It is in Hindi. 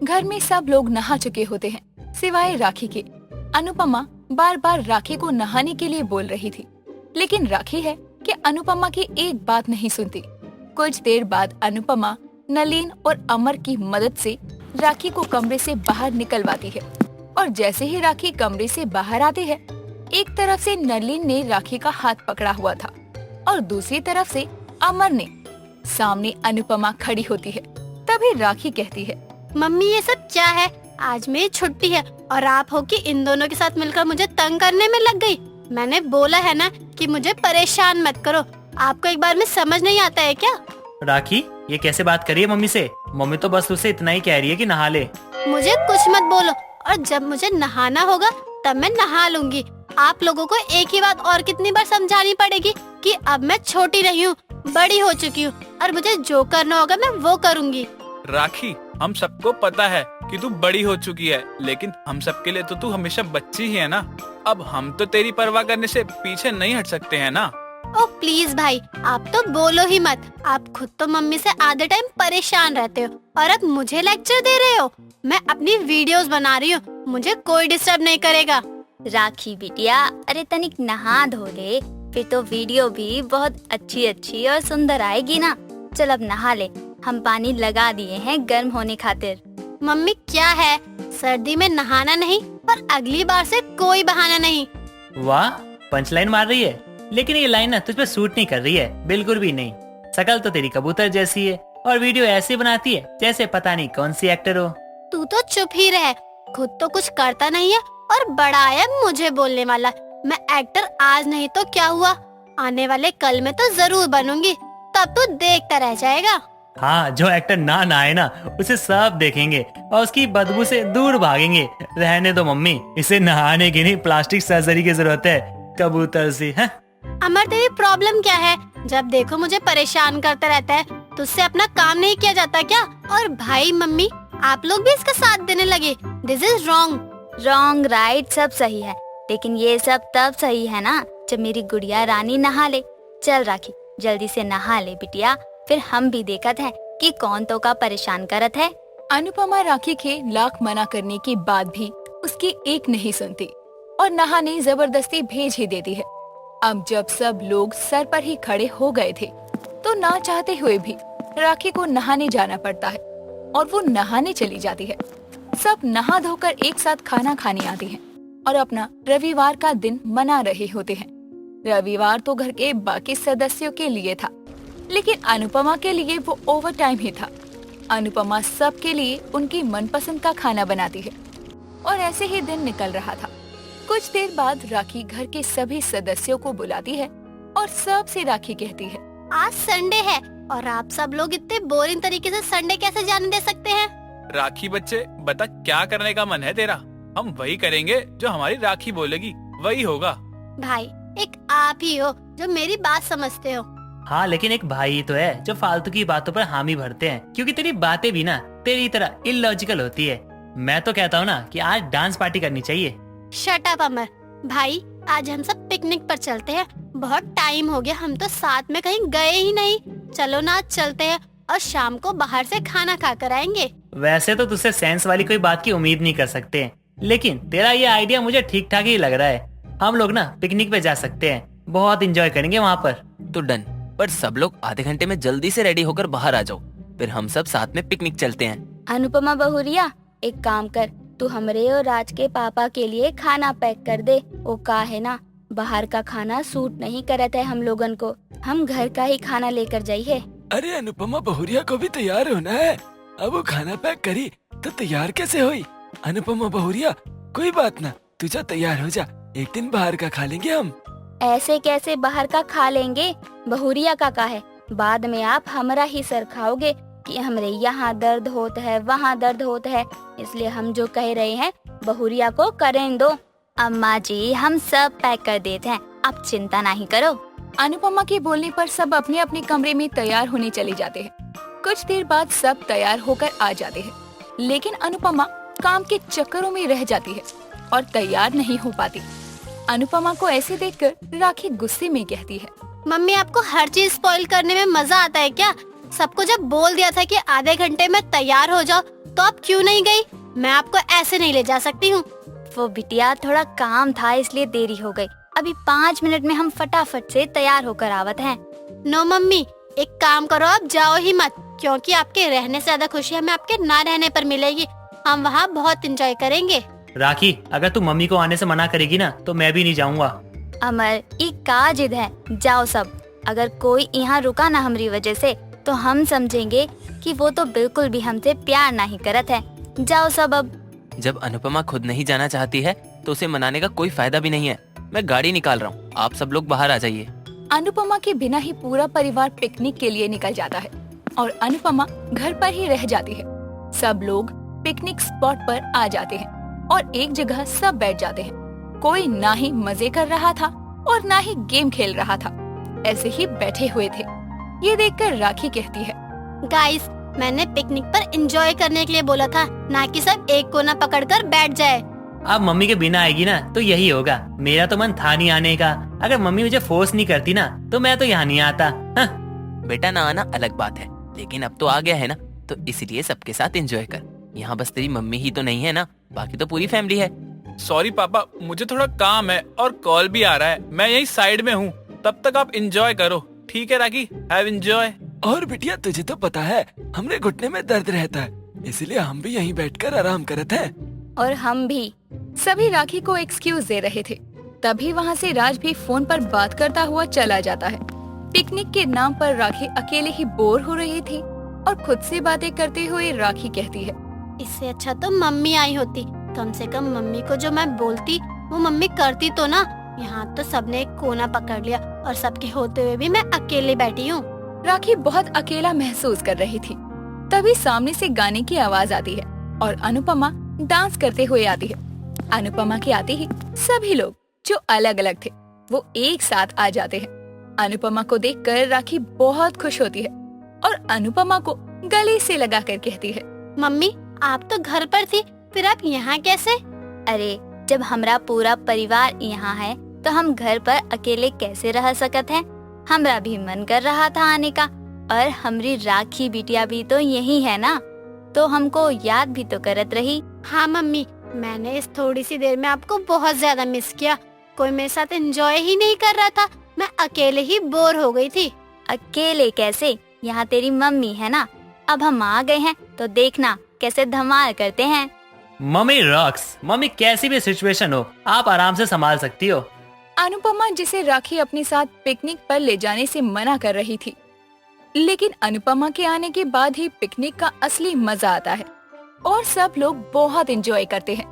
घर में सब लोग नहा चुके होते हैं सिवाय राखी के। अनुपमा बार बार राखी को नहाने के लिए बोल रही थी, लेकिन राखी है कि अनुपमा की एक बात नहीं सुनती। कुछ देर बाद अनुपमा नलिन और अमर की मदद से राखी को कमरे से बाहर निकलवाती है और जैसे ही राखी कमरे से बाहर आती है, एक तरफ से नलिन ने राखी का हाथ पकड़ा हुआ था और दूसरी तरफ से अमर ने। सामने अनुपमा खड़ी होती है। तभी राखी कहती है, मम्मी ये सब क्या है? आज मेरी छुट्टी है और आप हो कि इन दोनों के साथ मिलकर मुझे तंग करने में लग गई। मैंने बोला है ना कि मुझे परेशान मत करो। आपको एक बार में समझ नहीं आता है क्या? राखी, ये कैसे बात करी है मम्मी से? मम्मी तो बस उसे इतना ही कह रही है कि नहा ले। मुझे कुछ मत बोलो, और जब मुझे नहाना होगा तब मैं नहा लूंगी। आप लोगों को एक ही बात और कितनी बार समझानी पड़ेगी कि अब मैं छोटी नहीं हूँ, बड़ी हो चुकी हूँ और मुझे जो करना होगा मैं वो करूँगी। राखी, हम सबको पता है कि तू बड़ी हो चुकी है, लेकिन हम सबके लिए तो तू हमेशा बच्ची ही है ना। अब हम तो तेरी परवाह करने से पीछे नहीं हट सकते हैं ना। ओह प्लीज भाई, आप तो बोलो ही मत। आप खुद तो मम्मी से आधे टाइम परेशान रहते हो और अब मुझे लेक्चर दे रहे हो। मैं अपनी वीडियोस बना रही हूँ, मुझे कोई डिस्टर्ब नहीं करेगा। राखी बिटिया, अरे तनिक नहा धो ले, फिर तो वीडियो भी बहुत अच्छी और सुंदर आएगी ना। चल अब नहा ले, हम पानी लगा दिए हैं गर्म होने खातिर। मम्मी क्या है, सर्दी में नहाना नहीं और अगली बार से कोई बहाना नहीं। वाह, पंच लाइन मार रही है, लेकिन ये लाइन ना तुझ पे सूट नहीं कर रही है, बिल्कुल भी नहीं। शकल तो तेरी कबूतर जैसी है और वीडियो ऐसे बनाती है जैसे पता नहीं कौन सी एक्टर हो। तू तो चुप ही रह, खुद तो कुछ करता नहीं है और बड़ा है मुझे बोलने वाला। मैं एक्टर आज नहीं तो क्या हुआ, आने वाले कल में तो जरूर बनूंगी, तब तो देखता रह जाएगा। हाँ, जो एक्टर ना नहाए ना उसे सब देखेंगे और उसकी बदबू से दूर भागेंगे। रहने दो मम्मी, इसे नहाने की नहीं प्लास्टिक सर्जरी की जरूरत है, कबूतर सी है। अमर तेरी प्रॉब्लम क्या है? जब देखो मुझे परेशान करता रहता है। तुझसे अपना काम नहीं किया जाता क्या? और भाई मम्मी आप लोग भी इसका साथ देने लगे। दिस इज रॉन्ग राइट सब सही है, लेकिन ये सब तब सही है ना जब मेरी गुड़िया रानी नहा ले। चल राखी, जल्दी से नहा ले बिटिया, फिर हम भी देखत है कि कौन तो का परेशान करत है। अनुपमा राखी के लाख मना करने के बाद भी उसकी एक नहीं सुनती और नहाने जबरदस्ती भेज ही देती है। अब जब सब लोग सर पर ही खड़े हो गए थे, तो ना चाहते हुए भी राखी को नहाने जाना पड़ता है और वो नहाने चली जाती है। सब नहा धोकर एक साथ खाना खाने आते हैं और अपना रविवार का दिन मना रहे होते हैं। रविवार तो घर के बाकी सदस्यों के लिए था, लेकिन अनुपमा के लिए वो ओवर टाइम ही था। अनुपमा सबके लिए उनकी मनपसंद का खाना बनाती है और ऐसे ही दिन निकल रहा था। कुछ देर बाद राखी घर के सभी सदस्यों को बुलाती है और सबसे राखी कहती है, आज संडे है और आप सब लोग इतने बोरिंग तरीके से संडे कैसे जाने दे सकते हैं? राखी बच्चे, बता क्या करने का मन है तेरा? हम वही करेंगे जो हमारी राखी बोलेगी, वही होगा। भाई एक आप ही हो जो मेरी बात समझते हो। हाँ, लेकिन एक भाई ही तो है जो फालतू की बातों पर हामी भरते हैं, क्योंकि तेरी बातें भी ना तेरी तरह इलॉजिकल होती है। मैं तो कहता हूँ ना कि आज डांस पार्टी करनी चाहिए। शट अप अमर। भाई आज हम सब पिकनिक पर चलते हैं, बहुत टाइम हो गया हम तो साथ में कहीं गए ही नहीं। चलो ना आज चलते हैं और शाम को बाहर से खाना खा कर आएंगे। वैसे तो तुझसे सेंस वाली कोई बात की उम्मीद नहीं कर सकते, लेकिन तेरा ये आइडिया मुझे ठीक ठाक ही लग रहा है। हम लोग ना पिकनिक पे जा सकते हैं, बहुत एंजॉय करेंगे वहाँ पर। तो डन, पर सब लोग आधे घंटे में जल्दी से रेडी होकर बाहर आ जाओ, फिर हम सब साथ में पिकनिक चलते हैं। अनुपमा बहुरिया, एक काम कर, तू हमरे और राज के पापा के लिए खाना पैक कर दे। वो का है ना, बाहर का खाना सूट नहीं करता है हम लोगन को, हम घर का ही खाना लेकर जाइए। अरे अनुपमा बहुरिया को भी तैयार होना है, अब वो खाना पैक करी तो तैयार कैसे हुई? अनुपमा बहुरिया कोई बात ना, तू जा तैयार हो जा, एक दिन बाहर का खा लेंगे हम। ऐसे कैसे बाहर का खा लेंगे? बहुरिया का है, बाद में आप हमारा ही सर खाओगे कि हमरे यहाँ दर्द होता है वहाँ दर्द होता है, इसलिए हम जो कह रहे हैं बहुरिया को करें दो। अम्मा जी हम सब पैक कर देते हैं, आप चिंता नहीं करो। अनुपमा के बोलने पर सब अपने अपने कमरे में तैयार होने चले जाते हैं। कुछ देर बाद सब तैयार होकर आ जाते हैं, लेकिन अनुपमा काम के चक्करों में रह जाती है और तैयार नहीं हो पाती। अनुपमा को ऐसे देखकर राखी गुस्से में कहती है, मम्मी आपको हर चीज स्पॉइल करने में मजा आता है क्या? सबको जब बोल दिया था कि आधे घंटे में तैयार हो जाओ, तो आप क्यों नहीं गई? मैं आपको ऐसे नहीं ले जा सकती हूँ। वो बिटिया थोड़ा काम था इसलिए देरी हो गई। अभी 5 मिनट में हम फटाफट से तैयार होकर आवत हैं। नो मम्मी, एक काम करो, आप जाओ ही मत, क्योंकि आपके रहने से ज्यादा खुशी हमें आपके ना रहने पर मिलेगी। हम वहाँ बहुत एंजॉय करेंगे। राखी, अगर तू मम्मी को आने से मना करेगी ना तो मैं भी नहीं जाऊंगा। अमर, एक का जिद है, जाओ सब। अगर कोई यहाँ रुका ना हमारी वजह से तो हम समझेंगे कि वो तो बिल्कुल भी हमसे प्यार नहीं करत है। जाओ सब अब। जब अनुपमा खुद नहीं जाना चाहती है तो उसे मनाने का कोई फायदा भी नहीं है। मैं गाड़ी निकाल रहा हूँ, आप सब लोग बाहर आ जाइए। अनुपमा के बिना ही पूरा परिवार पिकनिक के लिए निकल जाता है और अनुपमा घर पर ही रह जाती है। सब लोग पिकनिक स्पॉट पर आ जाते हैं और एक जगह सब बैठ जाते हैं। कोई ना ही मजे कर रहा था और ना ही गेम खेल रहा था, ऐसे ही बैठे हुए थे। ये देखकर राखी कहती है, गाइस, मैंने पिकनिक पर एंजॉय करने के लिए बोला था, ना कि सब एक कोना पकड़कर बैठ जाए। अब मम्मी के बिना आएगी ना तो यही होगा। मेरा तो मन था नहीं आने का। अगर मम्मी मुझे फोर्स नहीं करती ना तो मैं तो यहाँ नहीं आता। हाँ। बेटा ना आना अलग बात है, लेकिन अब तो आ गया है ना, तो इसलिए सबके साथ एंजॉय कर। यहाँ बस तेरी मम्मी ही तो नहीं है ना, बाकी तो पूरी फैमिली है। सॉरी पापा, मुझे थोड़ा काम है और कॉल भी आ रहा है। मैं यही साइड में हूँ, तब तक आप एंजॉय करो। ठीक है राखी, हैव एंजॉय। और बिटिया, तुझे तो पता है हमरे घुटने में दर्द रहता है, इसलिए हम भी यहीं बैठकर आराम करते हैं। और हम भी। सभी राखी को एक्सक्यूज दे रहे थे। तभी वहाँ से राज भी फोन पर बात करता हुआ चला जाता है। पिकनिक के नाम पर राखी अकेले ही बोर हो रही थी और खुद से बातें करते हुए राखी कहती है, इससे अच्छा तो मम्मी आई होती। कम से कम मम्मी को जो मैं बोलती वो मम्मी करती तो ना। यहाँ तो सबने एक कोना पकड़ लिया और सबके होते हुए भी मैं अकेले बैठी हूँ। राखी बहुत अकेला महसूस कर रही थी। तभी सामने से गाने की आवाज आती है और अनुपमा डांस करते हुए आती है। अनुपमा के आते ही सभी लोग जो अलग अलग थे वो एक साथ आ जाते हैं। अनुपमा को देखकर राखी बहुत खुश होती है और अनुपमा को गले से लगाकर कहती है, मम्मी, आप तो घर पर थी, फिर आप यहाँ कैसे? अरे, जब हमारा पूरा परिवार यहाँ है तो हम घर पर अकेले कैसे रह सकत हैं? हमरा भी मन कर रहा था आने का, और हमारी राखी बिटिया भी तो यही है ना, तो हमको याद भी तो करत रही। हाँ मम्मी, मैंने इस थोड़ी सी देर में आपको बहुत ज्यादा मिस किया। कोई मेरे साथ एंजॉय ही नहीं कर रहा था, मैं अकेले ही बोर हो गई थी। अकेले कैसे? यहाँ तेरी मम्मी है ना। अब हम आ गए हैं तो देखना कैसे धमाल करते हैं। Mummy rocks. मम्मी कैसी भी सिचुएशन हो आप आराम से संभाल सकती हो। अनुपमा जिसे राखी अपने साथ पिकनिक पर ले जाने से मना कर रही थी, लेकिन अनुपमा के आने के बाद ही पिकनिक का असली मजा आता है और सब लोग बहुत एंजॉय करते हैं।